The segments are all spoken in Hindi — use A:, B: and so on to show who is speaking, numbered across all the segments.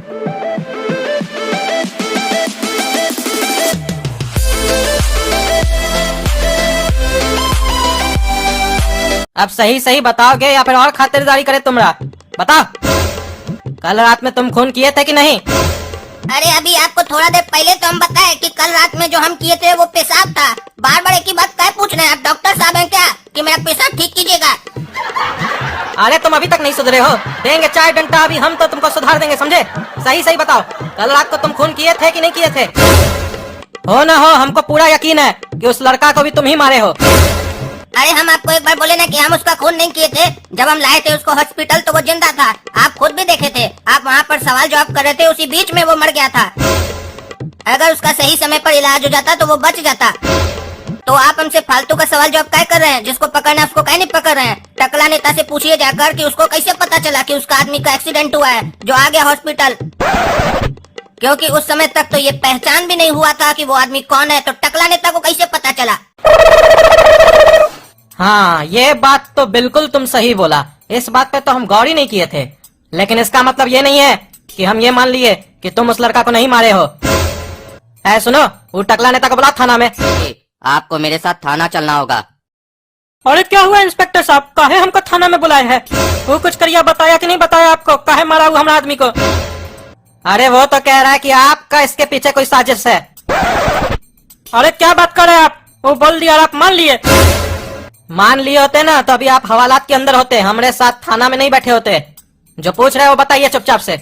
A: अब सही सही बताओगे या फिर और खातिरदारी करे तुमरा? बताओ, कल रात में तुम खून किए थे कि नहीं?
B: अरे अभी आपको थोड़ा देर पहले तो हम बताए कि कल रात में जो हम किए थे वो पेशाब था। बार बार एक ही बात क्या पूछ रहे हैं? आप डॉक्टर साहब हैं क्या कि मेरा पेशाब ठीक कीजिएगा?
A: अरे तुम अभी तक नहीं सुधरे हो। देंगे चाय डंडा, अभी हम तो तुमको सुधार देंगे, समझे? सही सही बताओ, कल रात को तुम खून किए थे कि नहीं किए थे? हो ना हो, हमको पूरा यकीन है कि उस लड़का को भी तुम ही मारे हो।
B: अरे हम आपको एक बार बोले ना कि हम उसका खून नहीं किए थे। जब हम लाए थे उसको हॉस्पिटल तो वो जिंदा था, आप खुद भी देखे थे। आप वहाँ पर सवाल जवाब कर रहे थे, उसी बीच में वो मर गया था। अगर उसका सही समय पर इलाज हो जाता तो वो बच जाता। तो आप हमसे फालतू का सवाल जवाब क्या कर रहे हैं? जिसको पकड़ना है उसको क्या नहीं पकड़ रहे हैं? टकला नेता से पूछिए जाकर कि उसको कैसे पता चला कि उसका आदमी का एक्सीडेंट हुआ है जो आ गया हॉस्पिटल, क्योंकि उस समय तक तो ये पहचान भी नहीं हुआ था कि वो आदमी कौन है। तो टकला नेता को कैसे पता चला?
A: हाँ, ये बात तो बिल्कुल तुम सही बोला। इस बात पे तो हम गौर ही नहीं किए थे। लेकिन इसका मतलब ये नहीं है कि हम ये मान लिए कि तुम उस लड़का को नहीं मारे हो। ऐ सुनो, वो टकला नेता को बुला थाना में।
B: आपको मेरे साथ थाना चलना होगा।
A: अरे क्या हुआ इंस्पेक्टर साहब, काहे हमको थाना में बुलाए हैं? वो कुछ करिया बताया कि नहीं बताया आपको? काहे मारा हुआ हमारा आदमी को? अरे वो तो कह रहा है कि आपका इसके पीछे कोई साजिश है। अरे क्या बात कर रहे हैं आप? वो बोल दिया और आप मान लिए? मान लिए होते ना तो अभी आप हवालात के अंदर होते, हमारे साथ थाना में नहीं बैठे होते। जो पूछ रहे हो वो बताइए चुपचाप से।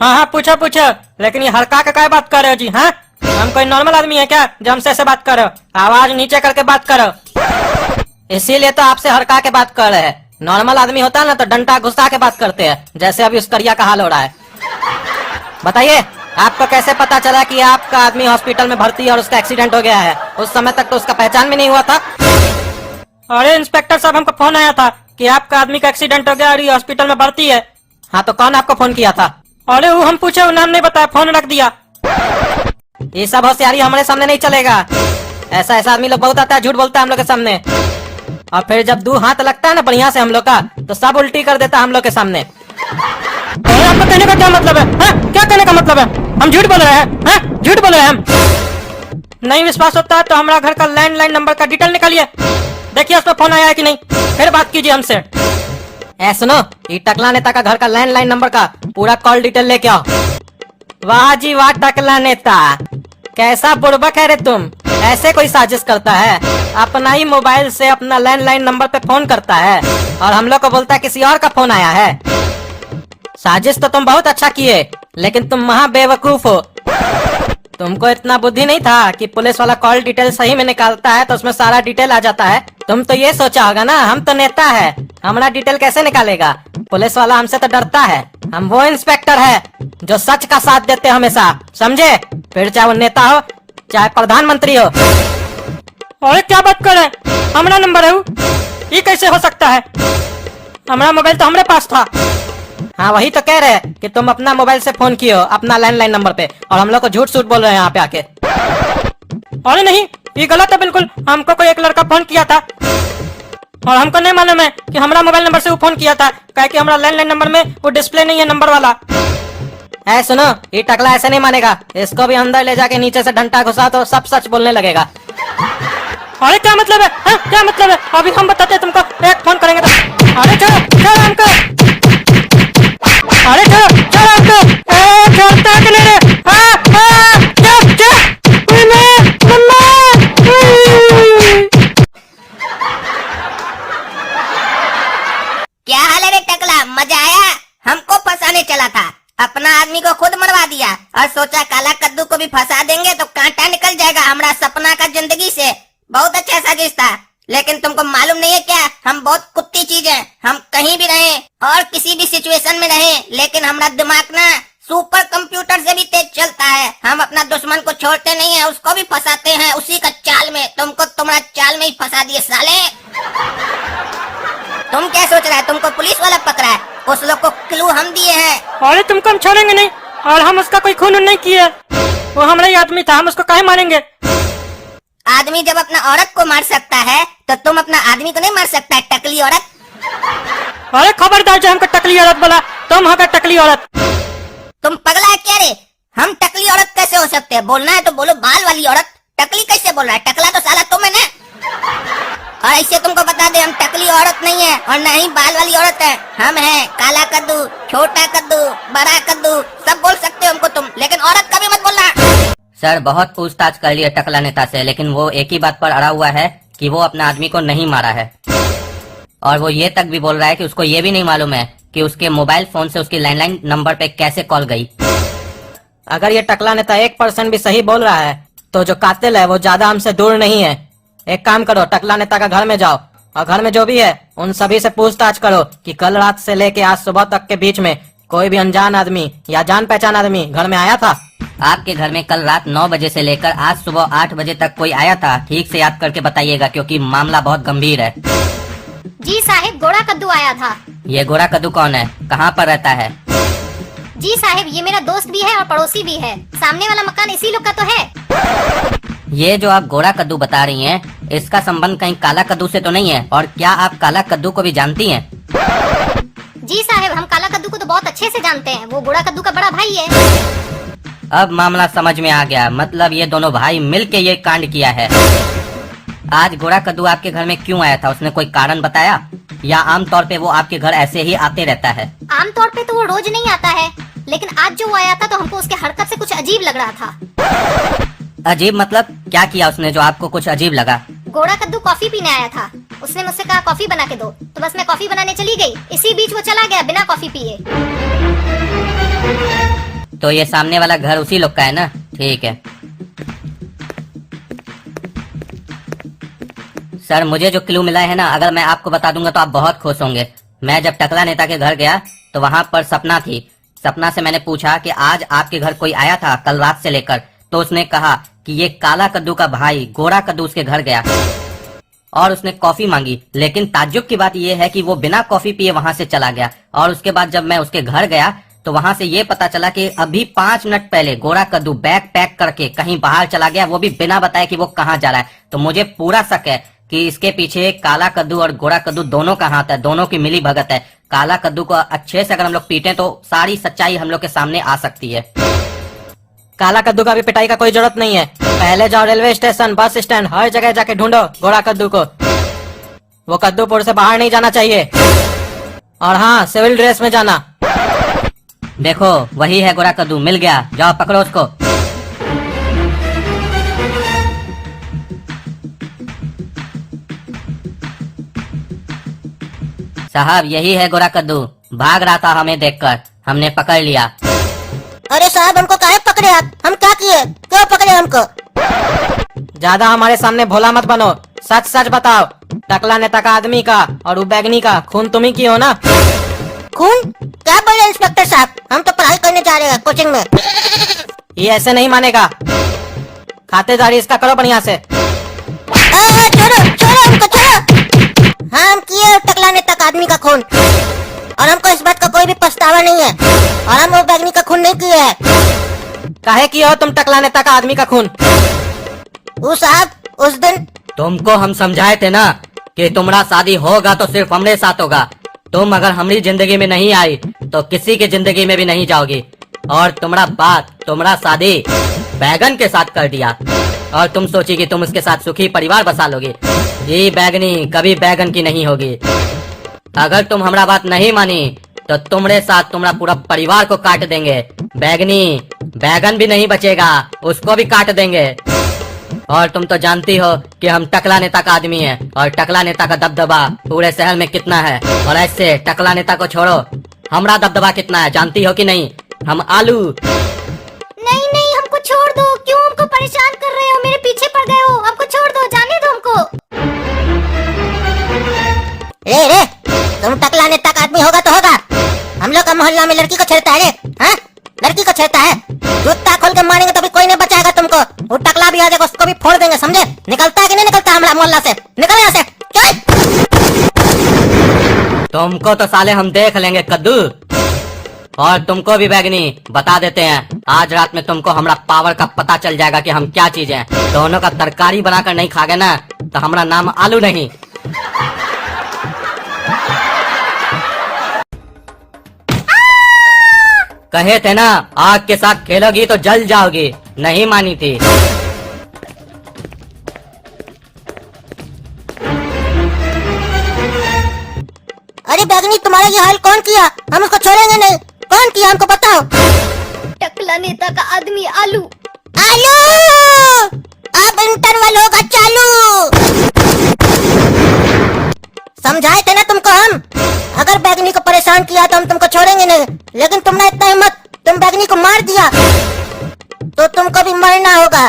A: हाँ हाँ पूछो पूछो, लेकिन ये हल्का का क्या बात कर रहे हो जी? हाँ, हम कोई नॉर्मल आदमी है क्या जो हमसे ऐसे बात करो? आवाज नीचे करके बात करो। इसीलिए तो आपसे हल्का के बात कर रहे हैं। नॉर्मल आदमी होता है ना तो डंडा घुसा के बात करते हैं, जैसे अभी उस करिया का हाल हो रहा है। बताइए, आपको कैसे पता चला कि आपका आदमी हॉस्पिटल में भर्ती है और उसका एक्सीडेंट हो गया है? उस समय तक तो उसका पहचान भी नहीं हुआ था। अरे इंस्पेक्टर साहब, हमको फोन आया था कि आपका आदमी का एक्सीडेंट हो गया और ये हॉस्पिटल में भर्ती है। हाँ तो कौन आपको फोन किया था? अरे वो हम पूछे, नाम नहीं बताया, फोन रख दिया। ये सब होशियारी हमारे सामने नहीं चलेगा। ऐसा ऐसा आदमी लोग बहुत आता है, झूठ बोलता है हम लोग के सामने, और फिर जब दो हाथ लगता है ना बढ़िया से हम लोग का, तो सब उल्टी कर देता है हम लोग के सामने। आपका कहने का क्या मतलब है? क्या कहने का मतलब है? हम झूठ बोल रहे हैं? झूठ बोल रहे हैं हम? नहीं विश्वास होता है तो हमारा घर का लैंडलाइन नंबर का डिटेल निकालिए, देखिए उस पर फोन आया है कि नहीं, फिर बात कीजिए हमसे। सुनो, ये टकला नेता का घर का लैंडलाइन नंबर का पूरा कॉल डिटेल लेके आओ। वाह जी वाह टकला नेता, कैसा बुड़बक है रे तुम। ऐसे कोई साजिश करता है? अपना ही मोबाइल से अपना लैंडलाइन नंबर पे फोन करता है और हम लोग को बोलता है किसी और का फोन आया है। साजिश तो तुम बहुत अच्छा किए, लेकिन तुम महा बेवकूफ हो। तुमको इतना बुद्धि नहीं था कि पुलिस वाला कॉल डिटेल सही में निकालता है तो उसमें सारा डिटेल आ जाता है। तुम तो ये सोचा होगा ना, हम तो नेता है, हमारा डिटेल कैसे निकालेगा? पुलिस वाला हमसे तो डरता है। हम वो इंस्पेक्टर है जो सच का साथ देते हमेशा, समझे? फिर चाहे वो नेता हो चाहे प्रधानमंत्री हो। अरे क्या बात कर रहे हैं? हमारा नंबर है वो? ये कैसे हो सकता है? हमारा मोबाइल तो हमारे पास था। हाँ वही तो कह रहे हैं कि तुम अपना मोबाइल से फोन किए हो अपना लैंडलाइन नंबर पे, और हम लोग को झूठ सूट बोल रहे हैं यहाँ पे आके। अरे नहीं, ये गलत है बिल्कुल। हमको कोई एक लड़का फोन किया था और हमको नहीं मालूम है कि हमारा मोबाइल नंबर से वो फोन किया था, क्या कि हमारा लैंडलाइन नंबर में वो डिस्प्ले नहीं है नंबर वाला। सुनो, ये टकला ऐसे नहीं मानेगा, इसको भी अंदर ले जाके नीचे से डंडा घुसा तो सब सच बोलने लगेगा। अरे क्या मतलब है? क्या मतलब है? अभी हम बताते तुमको, एक फोन करेंगे तो। अरे चलो हमको, अरे चलो हमको छोड़ता कि नहीं रे?
B: क्या हाल है रे टकला, मजा आया? हमको फंसाने चला था, अपना आदमी को खुद मरवा दिया और सोचा काला कद्दू को भी फंसा देंगे तो कांटा निकल जाएगा हमारा सपना का जिंदगी से। बहुत अच्छा साजिश था, लेकिन तुमको मालूम नहीं है क्या, हम बहुत कुत्ती चीज है। हम कहीं भी रहे और किसी भी सिचुएशन में रहे, लेकिन हमारा दिमाग ना सुपर कंप्यूटर से भी तेज चलता है। हम अपना दुश्मन को छोड़ते नहीं है, उसको भी फंसाते हैं उसी का चाल में। तुमको तुम्हारा चाल में ही फंसा दिए साले। तुम क्या सोच रहा है तुमको पुलिस वाला पकड़ा है? उस लोग को क्लू हम दिए हैं।
A: अरे तुमको हम छोड़ेंगे नहीं, और हम उसका कोई खून नहीं किया, वो हमारा ही आदमी था, हम उसको काहे मारेंगे?
B: आदमी जब अपना औरत को मार सकता है तो तुम अपना आदमी को नहीं मार सकता है, टकली औरत।
A: अरे खबरदार जो हमको टकली औरत बोला, तुम होगा टकली औरत।
B: हम टकली औरत कैसे हो सकते हैं? बोलना है तो बोलो बाल वाली औरत। टकली कैसे बोल रहा है? टकला तो साला तुम है ना। और ऐसे तुमको बता दे, हम टकली औरत नहीं है और न ही बाल वाली औरत है। हम हैं काला कद्दू, छोटा कद्दू, बड़ा कद्दू, सब बोल सकते हो हमको तुम, लेकिन औरत कभी मत बोलना।
C: सर बहुत पूछताछ कर लिए टकला नेता से, लेकिन वो एक ही बात पर अड़ा हुआ है कि वो अपने आदमी को नहीं मारा है। और वो ये तक भी बोल रहा है कि उसको ये भी नहीं मालूम है कि उसके मोबाइल फोन से उसकी लैंडलाइन नंबर पे कैसे कॉल गई।
A: अगर ये टकला नेता 1% भी सही बोल रहा है तो जो कातिल है वो ज्यादा हमसे दूर नहीं है। एक काम करो, टकला नेता का घर में जाओ और घर में जो भी है उन सभी से पूछताछ करो कि कल रात से लेके आज सुबह तक के बीच में कोई भी अनजान आदमी या जान पहचान आदमी घर में आया था।
C: आपके घर में कल रात 9 बजे से लेकर आज सुबह 8 बजे तक कोई आया था? ठीक से याद करके बताइएगा, क्योंकि मामला बहुत गंभीर है।
D: जी साहिब, गोरा कद्दू आया था।
C: ये गोरा कद्दू कौन है? कहाँ पर रहता है?
D: जी साहिब, ये मेरा दोस्त भी है और पड़ोसी भी है। सामने वाला मकान इसी लोग का तो है।
C: ये जो आप गोरा कद्दू बता रही हैं, इसका संबंध कहीं काला कद्दू से तो नहीं है? और क्या आप काला कद्दू को भी जानती हैं?
D: जी साहिब, हम काला कद्दू को तो बहुत अच्छे से जानते हैं। वो गोरा कद्दू का बड़ा भाई है।
C: अब मामला समझ में आ गया, मतलब ये दोनों भाई मिलके ये कांड किया है। आज गोरा कद्दू आपके घर में क्यों आया था? उसने कोई कारण बताया या आमतौर पे वो आपके घर ऐसे ही आते रहता है?
D: आमतौर पे तो वो रोज नहीं आता है, लेकिन आज जो वो आया था तो हमको उसके हरकत से कुछ अजीब लग रहा था।
C: अजीब मतलब क्या किया उसने जो आपको कुछ अजीब लगा?
D: गोरा कद्दू कॉफी पीने आया था। उसने मुझसे कहा कॉफी बना के दो, तो बस मैं कॉफी बनाने चली गई। इसी बीच वो चला गया बिना कॉफी पिए।
C: तो ये सामने वाला घर उसी लोग का है ना? ठीक है सर, मुझे जो क्लू मिला है ना, अगर मैं आपको बता दूंगा तो आप बहुत खुश होंगे। मैं जब टकला नेता के घर गया तो वहाँ पर सपना थी। सपना से मैंने पूछा कि आज आपके घर कोई आया था कल रात से लेकर, तो उसने कहा कि ये काला कद्दू का भाई गोरा कद्दू उसके घर गया और उसने कॉफी मांगी। लेकिन ताज्जुब की बात यह है कि वो बिना कॉफी पिए वहां से चला गया। और उसके बाद जब मैं उसके घर गया तो वहां से ये पता चला कि अभी 5 मिनट पहले गोरा कद्दू बैग पैक करके कहीं बाहर चला गया, वो भी बिना बताए कि वो कहाँ जा रहा है। तो मुझे पूरा शक है कि इसके पीछे काला कद्दू और गोरा कद्दू दोनों का हाथ है, दोनों की मिली भगत है। काला कद्दू को अच्छे से अगर हम लोग पीटे तो सारी सच्चाई हम लोग के सामने आ सकती है।
A: काला कद्दू का भी पिटाई का कोई जरूरत नहीं है। पहले जाओ रेलवे स्टेशन, बस स्टैंड, हर जगह जाके ढूंढो गोरा कद्दू को। वो कद्दूपुर से बाहर नहीं जाना चाहिए। और हाँ, सिविल ड्रेस में जाना।
C: देखो वही है गोरा कद्दू, मिल गया, जाओ पकड़ो उसको। साहब यही है गोरा कद्दू, भाग रहा था हमें देखकर, हमने पकड़ लिया।
B: अरे साहब, हमको काहे पकड़े आप? हम क्या किए? क्यों पकड़े हमको?
A: ज्यादा हमारे सामने भोला मत बनो, सच सच बताओ। टकला नेता का आदमी का और उबैगनी का खून तुम ही की हो ना?
B: खून? क्या बोल रहे इंस्पेक्टर साहब? हम तो पढ़ाई करने जा रहे हैं कोचिंग में।
A: ये ऐसे नहीं मानेगा। खातेदारी इसका करो बढ़िया से।
B: छोड़ो छोड़ो हमको, छोड़ो। हाँ, हम किए टकला नेता का आदमी का खून और हमको इस बात का कोई भी पछतावा नहीं है। और हम वो बैगनी का खून नहीं किए है।
A: काहे की हो तुम टकला नेता का आदमी का खून?
B: वो साहब, उस दिन
C: तुमको हम समझाए थे ना कि तुम्हारा शादी होगा तो सिर्फ हमरे साथ होगा। तुम अगर हमारी जिंदगी में नहीं आई तो किसी की जिंदगी में भी नहीं जाओगी। और तुम्हारा बात, तुम्हारा शादी बैगन के साथ कर दिया और तुम सोची कि तुम उसके साथ सुखी परिवार बसा लोगे। ये बैगनी कभी बैगन की नहीं होगी। अगर तुम हमारा बात नहीं मानी तो तुम्हारे साथ तुम्हारा पूरा परिवार को काट देंगे। बैगनी बैगन भी नहीं बचेगा, उसको भी काट देंगे। और तुम तो जानती हो कि हम टकला नेता का आदमी हैं और टकला नेता का दबदबा पूरे शहर में कितना है। और ऐसे टकला नेता को छोड़ो, हमारा दबदबा कितना है जानती हो कि नहीं? हम आलू।
D: नहीं नहीं, हमको छोड़ दो। क्यों हमको परेशान कर रहे हो? मेरे पीछे पड़ गए हो। हमको छोड़ दो, जाने दो हमको।
B: रे तुम टकला नेता का आदमी होगा तो होगा। हम लोग का मोहल्ला में लड़की को छेड़ता है रे? हाँ, लड़की को छेड़ता है? जूता खोल के मारेंगे तो भी कोई नहीं बचाएगा तुमको। वो टकला भी आ जाएगा, उसको भी फोड़ देंगे, समझे? निकलता है कि नहीं निकलता हमारा मोहल्ला से? निकल यहाँ से, चल।
C: तुमको तो साले हम देख लेंगे कद्दू। और तुमको भी बैगनी बता देते हैं, आज रात में तुमको हमारा पावर का पता चल जाएगा कि हम क्या चीज हैं। दोनों का तरकारी बनाकर नहीं खागे ना तो हमारा नाम आलू नहीं। कहे थे ना आग के साथ खेलोगी तो जल जाओगी, नहीं मानी थी।
B: अरे बैगनी, तुम्हारा ये हाल कौन किया? हम उसको छोड़ेंगे नहीं। कौन किया हमको बताओ।
D: टकला नेता का आदमी आलू।
B: आलू, अब इंटरवल होगा चालू। समझाए थे ना तुमको हम, अगर बैगनी को परेशान किया तो हम तुमको छोड़ेंगे नहीं। लेकिन तुमने इतना हिम्मत, तुम बैगनी को मार दिया तो तुमको भी मरना होगा।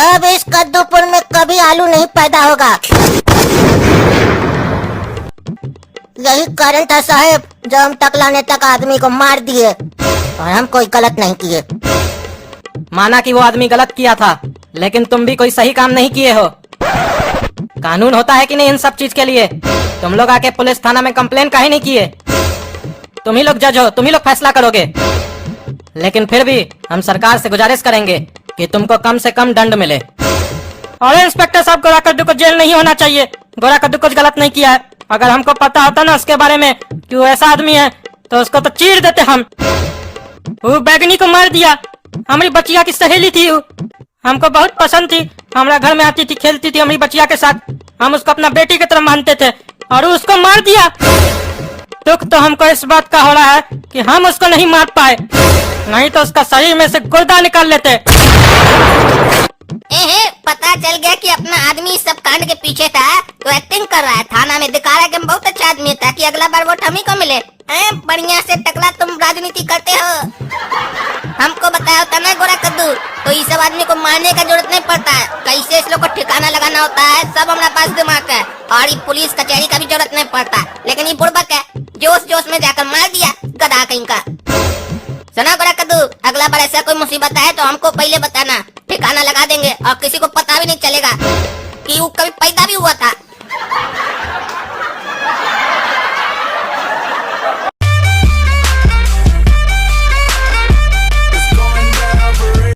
B: अब इस कद्दूपुर में कभी आलू नहीं पैदा होगा। यही कारण था साहब, जो हम टकला नेता का आदमी को मार दिए और हम कोई गलत नहीं किए।
A: माना कि वो आदमी गलत किया था, लेकिन तुम भी कोई सही काम नहीं किए हो। कानून होता है कि नहीं इन सब चीज के लिए? तुम लोग आके पुलिस थाना में कंप्लेन काहे नहीं किए? तुम ही लोग जज हो, तुम ही लोग फैसला करोगे। लेकिन फिर भी हम सरकार से गुजारिश करेंगे कि तुमको कम से कम दंड मिले। और इंस्पेक्टर साहब, गोरा कद्दू को जेल नहीं होना चाहिए। गोरा कद्दू कुछ गलत नहीं किया है। अगर हमको पता होता ना उसके बारे में कि वो ऐसा आदमी है, तो उसको तो चीर देते हम। वो बैगनी को मार दिया। हमारी बचिया की सहेली थी वो, हमको बहुत पसंद थी। हमारा घर में आती थी, खेलती थी हमारी बचिया के साथ। हम उसको अपना बेटी की तरह मानते थे और उसको मार दिया। दुख तो हमको इस बात का हो रहा है कि हम उसको नहीं मार पाए, नहीं तो उसका शरीर में से गुर्दा निकाल लेते।
B: पता चल गया कि अपना आदमी इस सब कांड के पीछे था, तो एक्टिंग कर रहा है। थाना में दिखा रहा है कि हम बहुत अच्छा आदमी है, ताकि अगला बार वोट हम ही को मिले। बढ़िया से टकला तुम राजनीति करते हो। हमको बताया होता ना गोरा कद्दू, तो इस सब आदमी को मारने का जरूरत नहीं पड़ता है। कैसे इस लोग को ठिकाना लगाना होता है, सब हमारे पास दिमाग है। और ये पुलिस कचहरी का भी जरूरत नहीं पड़ता। लेकिन ये बुड़बक है, जोश जोश में जाकर मार दिया, गधा कहीं का। सुना गोरा कद्दू, अगला बार ऐसा कोई मुसीबत आए तो हमको पहले बताना, ठिकाना लगा देंगे और किसी को पता भी नहीं चलेगा कि वो कभी पैदा भी हुआ था।